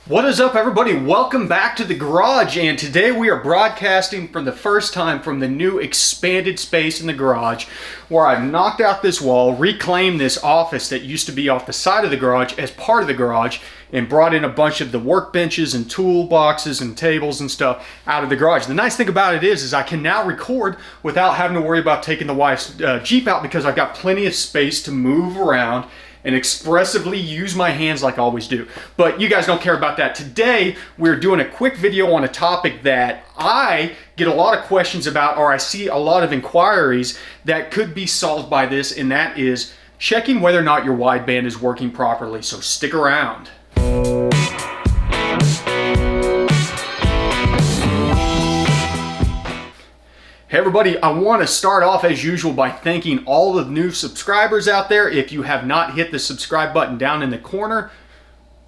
What is up, everybody? Welcome back to the garage, and today we are broadcasting for the first time from the new expanded space in the garage, where I've knocked out this wall, reclaimed this office that used to be off the side of the garage as part of the garage, and brought in a bunch of the workbenches and toolboxes and tables and stuff out of the garage. The nice thing about it is I can now record without having to worry about taking the wife's Jeep out, because I've got plenty of space to move around and expressively use my hands like I always do. But you guys don't care about that. Today, we're doing a quick video on a topic that I get a lot of questions about, or I see a lot of inquiries that could be solved by this, and that is checking whether or not your wideband is working properly. So stick around. Hey everybody, I want to start off as usual by thanking all the new subscribers out there. If you have not hit the subscribe button down in the corner,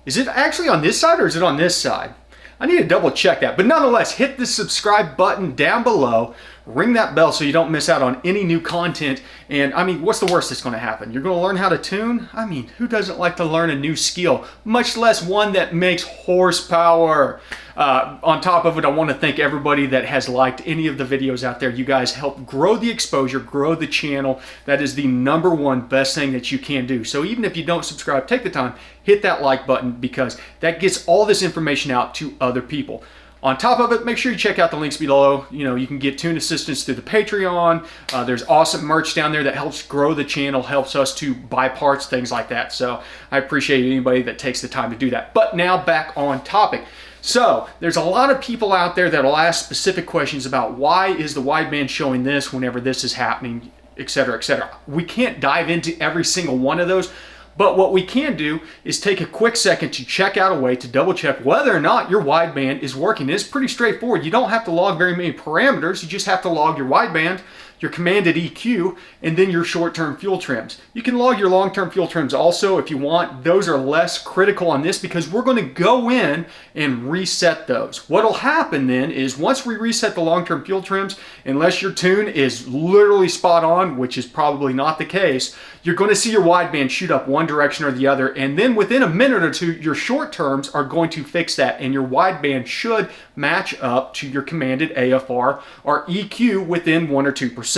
is it actually on this side or is it on this side? I need to double check that, but nonetheless, hit the subscribe button down below, ring that bell so you don't miss out on any new content. And I mean, what's the worst that's going to happen? You're going to learn how to tune? I mean, who doesn't like to learn a new skill, much less one that makes horsepower? On top of it, I want to thank everybody that has liked any of the videos out there. You guys help grow the exposure, grow the channel. That is the #1 best thing that you can do. So even if you don't subscribe, take the time, hit that like button, because that gets all this information out to other people. On top of it, make sure you check out the links below. You know, you can get tune assistance through the Patreon. There's awesome merch down there that helps grow the channel, helps us to buy parts, things like that. So I appreciate anybody that takes the time to do that. But now back on topic. So there's a lot of people out there that will ask specific questions about why is the wideband showing this whenever this is happening, etc., etc. We can't dive into every single one of those, but what we can do is take a quick second to check out a way to double check whether or not your wideband is working. It's pretty straightforward. You don't have to log very many parameters. You just have to log your wideband, your commanded EQ, and then your short-term fuel trims. You can log your long-term fuel trims also if you want. Those are less critical on this because we're going to go in and reset those. What'll happen then is once we reset the long-term fuel trims, unless your tune is literally spot on, which is probably not the case, you're going to see your wideband shoot up one direction or the other, and then within a minute or two, your short terms are going to fix that, and your wideband should match up to your commanded AFR or EQ within 1 or 2%.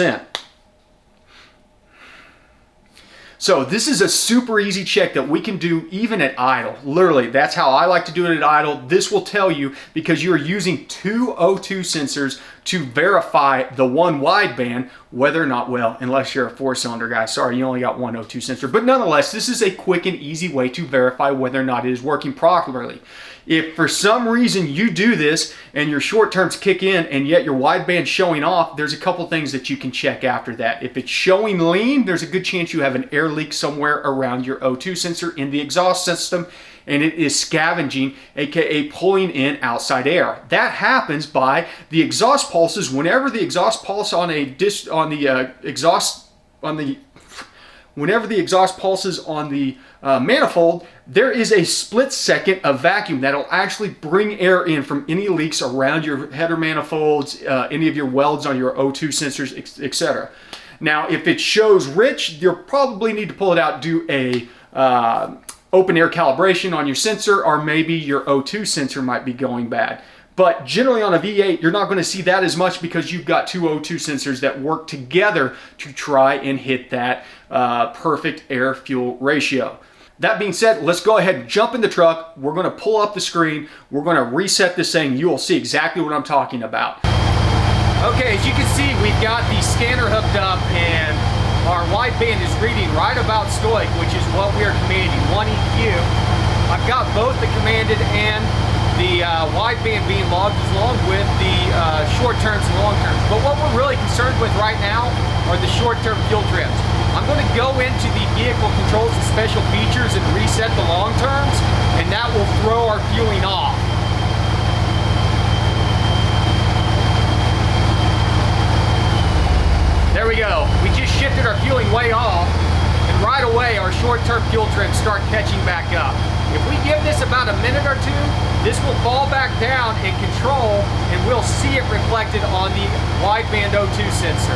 So this is a super easy check that we can do even at idle. Literally, that's how I like to do it at idle. This will tell you, because you are using 2 O2 sensors to verify the one wideband, whether or not, well, unless you're a 4-cylinder guy, sorry, you only got 1 O2 sensor. But nonetheless, this is a quick and easy way to verify whether or not it is working properly. If for some reason you do this and your short terms kick in and yet your wideband's showing off, there's a couple things that you can check after that. If it's showing lean, there's a good chance you have an air leak somewhere around your O2 sensor in the exhaust system, and it is scavenging, aka pulling in outside air. That happens by the exhaust pulses. Whenever the exhaust pulse whenever the exhaust pulses on the manifold, there is a split second of vacuum that'll actually bring air in from any leaks around your header manifolds, any of your welds on your O2 sensors, etc. Now, if it shows rich, you'll probably need to pull it out, do a open air calibration on your sensor, or maybe your O2 sensor might be going bad. But generally on a V8, you're not going to see that as much because you've got 2 O2 sensors that work together to try and hit that perfect air-fuel ratio. That being said, let's go ahead and jump in the truck. We're going to pull up the screen. We're going to reset this thing. You will see exactly what I'm talking about. Okay, as you can see, we've got the scanner hooked up and our wideband is reading right about stoic, which is what we are commanding, 1 EQ. I've got both the commanded and the wideband being logged along with the short terms and long terms. But what we're really concerned with right now are the short term fuel trims. I'm going to go into the vehicle controls and special features and reset the long terms, and that will throw our fueling off. There we go. We just shifted our fueling way off, and right away our short-term fuel trims start catching back up. If we give this about a minute or two, this will fall back down in control, and we'll see it reflected on the wideband O2 sensor.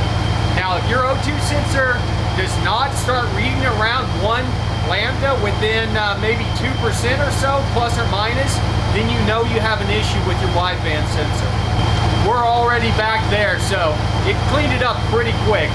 Now, if your O2 sensor does not start reading around 1 lambda within maybe 2% or so, plus or minus, then you know you have an issue with your wideband sensor. We're already back there, so it cleaned it up pretty quick.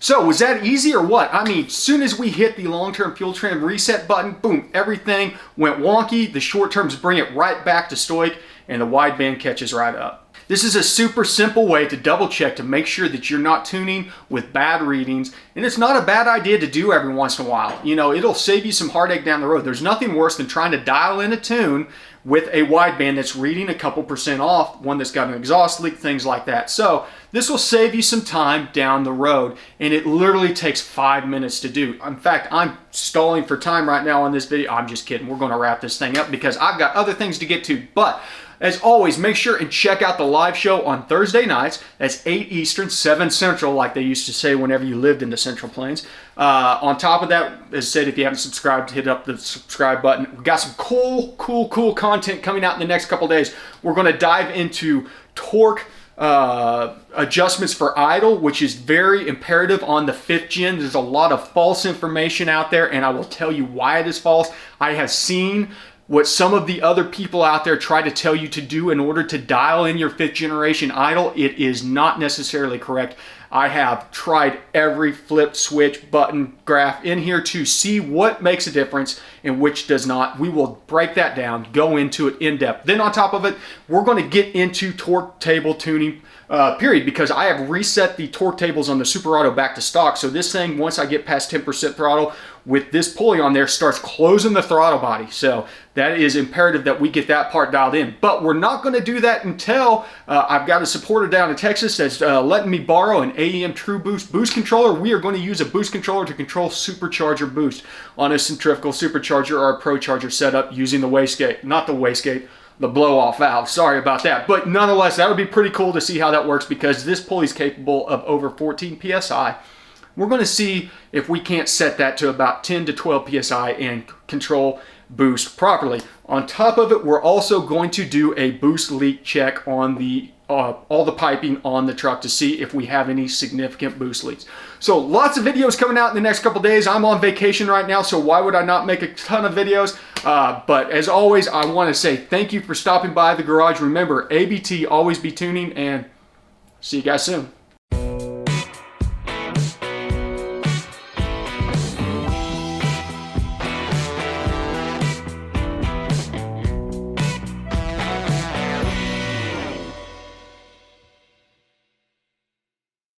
So was that easy or what? I mean, as soon as we hit the long-term fuel trim reset button, boom, everything went wonky. The short terms bring it right back to stoic, and the wideband catches right up. This is a super simple way to double check to make sure that you're not tuning with bad readings, and it's not a bad idea to do every once in a while. You know, it'll save you some heartache down the road. There's nothing worse than trying to dial in a tune with a wideband that's reading a couple percent off, one that's got an exhaust leak, things like that. So this will save you some time down the road, and it literally takes 5 minutes to do. In fact, I'm stalling for time right now on this video. I'm just kidding. We're going to wrap this thing up because I've got other things to get to. But as always, make sure and check out the live show on Thursday nights. That's 8 Eastern, 7 Central, like they used to say whenever you lived in the Central Plains. On top of that, as I said, if you haven't subscribed, hit up the subscribe button. We've got some cool content coming out in the next couple days. We're going to dive into torque adjustments for idle, which is very imperative on the 5th gen. There's a lot of false information out there, and I will tell you why it is false. I have seen what some of the other people out there try to tell you to do in order to dial in your 5th generation idle. It is not necessarily correct. I have tried every flip, switch, button, graph in here to see what makes a difference and which does not. We will break that down, go into it in depth. Then on top of it, we're going to get into torque table tuning, period, because I have reset the torque tables on the Super Auto back to stock. So this thing, once I get past 10% throttle, with this pulley on there, starts closing the throttle body. So that is imperative that we get that part dialed in. But we're not going to do that until I've got a supporter down in Texas that's letting me borrow an AEM True Boost controller. We are going to use a boost controller to control supercharger boost on a centrifugal supercharger or a Pro Charger setup using the wastegate, not the wastegate, the blow-off valve. Sorry about that. But nonetheless, that would be pretty cool to see how that works because this pulley is capable of over 14 PSI. We're going to see if we can't set that to about 10 to 12 PSI and control boost properly. On top of it, we're also going to do a boost leak check on the all the piping on the truck to see if we have any significant boost leaks. So lots of videos coming out in the next couple days. I'm on vacation right now, so why would I not make a ton of videos? But as always, I want to say thank you for stopping by the garage. Remember, ABT, always be tuning, and see you guys soon.